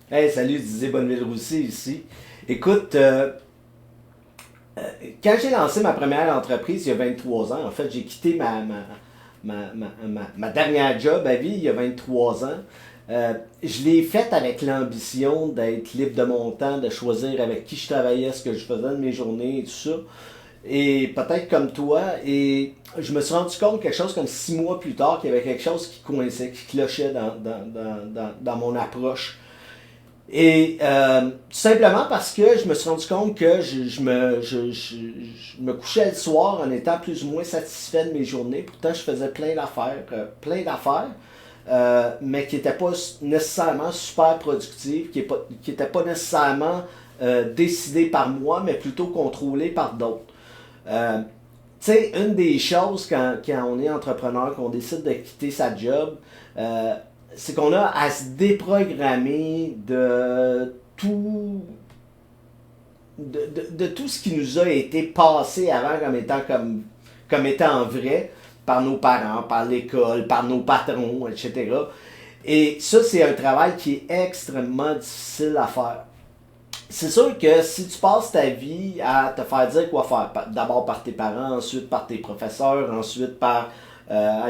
Hey, salut Didier Bonneville-Roussy ici. Écoute, quand j'ai lancé ma première entreprise il y a 23 ans, en fait, j'ai quitté ma dernière job à vie il y a 23 ans. Je l'ai faite avec l'ambition d'être libre de mon temps, de choisir avec qui je travaillais, ce que je faisais de mes journées et tout ça. Et peut-être comme toi, et je me suis rendu compte quelque chose comme 6 mois plus tard qu'il y avait quelque chose qui coinçait, qui clochait dans mon approche. Et tout simplement parce que je me suis rendu compte que je me couchais le soir en étant plus ou moins satisfait de mes journées. Pourtant, je faisais plein d'affaires, mais qui n'étaient pas nécessairement super productives, qui n'étaient pas nécessairement décidées par moi, mais plutôt contrôlées par d'autres. Euh, Tu sais, une des choses quand on est entrepreneur, qu'on décide de quitter sa job, euh, c'est qu'on a à se déprogrammer de tout ce qui nous a été passé avant comme étant vrai par nos parents, par l'école, par nos patrons, etc. Et ça, c'est un travail qui est extrêmement difficile à faire. C'est sûr que si tu passes ta vie à te faire dire quoi faire, d'abord par tes parents, ensuite par tes professeurs, ensuite à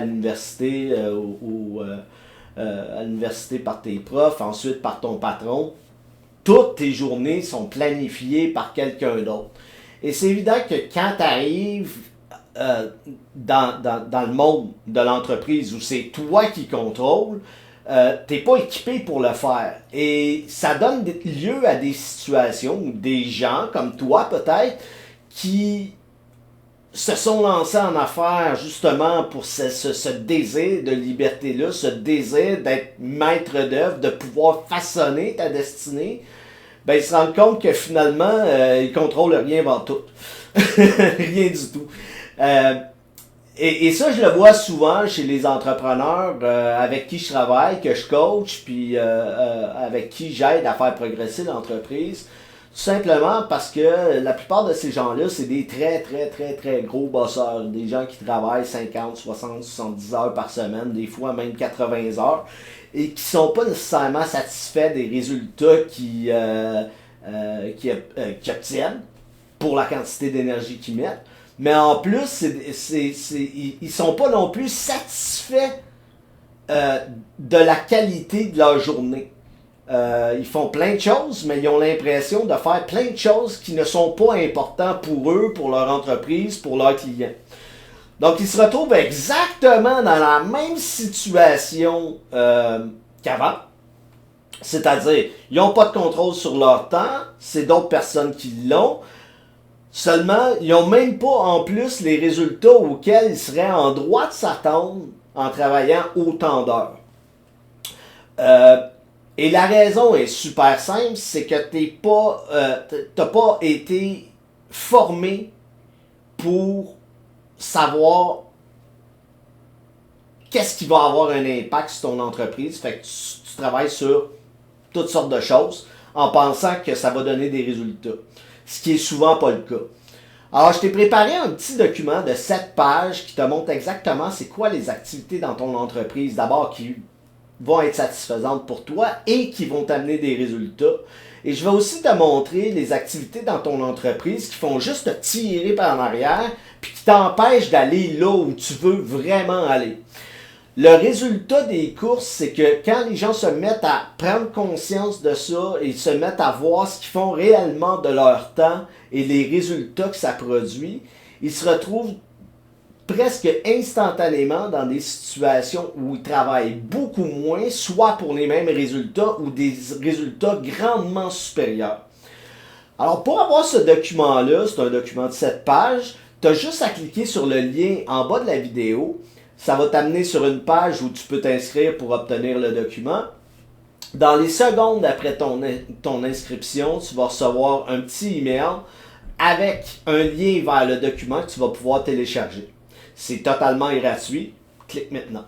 l'université à l'université par tes profs, ensuite par ton patron, toutes tes journées sont planifiées par quelqu'un d'autre. Et c'est évident que quand tu arrives dans le monde de l'entreprise où c'est toi qui contrôle, t'es pas équipé pour le faire. Et ça donne lieu à des situations où des gens, comme toi peut-être, qui se sont lancés en affaires justement pour ce désir de liberté-là, ce désir d'être maître d'œuvre, de pouvoir façonner ta destinée, ben ils se rendent compte que finalement, ils contrôlent rien avant tout. Rien du tout. Euh, et ça, je le vois souvent chez les entrepreneurs avec qui je travaille, que je coach, puis avec qui j'aide à faire progresser l'entreprise. Tout simplement parce que la plupart de ces gens-là, c'est des très, très, très, très gros bosseurs. Des gens qui travaillent 50, 60, 70 heures par semaine, des fois même 80 heures, et qui sont pas nécessairement satisfaits des résultats qu'ils obtiennent pour la quantité d'énergie qu'ils mettent. Mais en plus, ils sont pas non plus satisfaits de la qualité de leur journée. Ils font plein de choses, mais ils ont l'impression de faire plein de choses qui ne sont pas importantes pour eux, pour leur entreprise, pour leurs clients. Donc, ils se retrouvent exactement dans la même situation qu'avant. C'est-à-dire, ils n'ont pas de contrôle sur leur temps, c'est d'autres personnes qui l'ont. Seulement, ils n'ont même pas en plus les résultats auxquels ils seraient en droit de s'attendre en travaillant autant d'heures. Euh, et la raison est super simple, c'est que t'as pas été formé pour savoir qu'est-ce qui va avoir un impact sur ton entreprise. Fait que tu travailles sur toutes sortes de choses en pensant que ça va donner des résultats. Ce qui est souvent pas le cas. Alors, je t'ai préparé un petit document de 7 pages qui te montre exactement c'est quoi les activités dans ton entreprise. D'abord, qui vont être satisfaisantes pour toi et qui vont t'amener des résultats. Et je vais aussi te montrer les activités dans ton entreprise qui font juste te tirer par en arrière puis qui t'empêchent d'aller là où tu veux vraiment aller. Le résultat des courses, c'est que quand les gens se mettent à prendre conscience de ça et se mettent à voir ce qu'ils font réellement de leur temps et les résultats que ça produit, ils se retrouvent presque instantanément dans des situations où ils travaillent beaucoup moins, soit pour les mêmes résultats ou des résultats grandement supérieurs. Alors pour avoir ce document-là, c'est un document de 7 pages, tu as juste à cliquer sur le lien en bas de la vidéo. Ça va t'amener sur une page où tu peux t'inscrire pour obtenir le document. Dans les secondes après ton inscription, tu vas recevoir un petit email avec un lien vers le document que tu vas pouvoir télécharger. C'est totalement gratuit. Clique maintenant.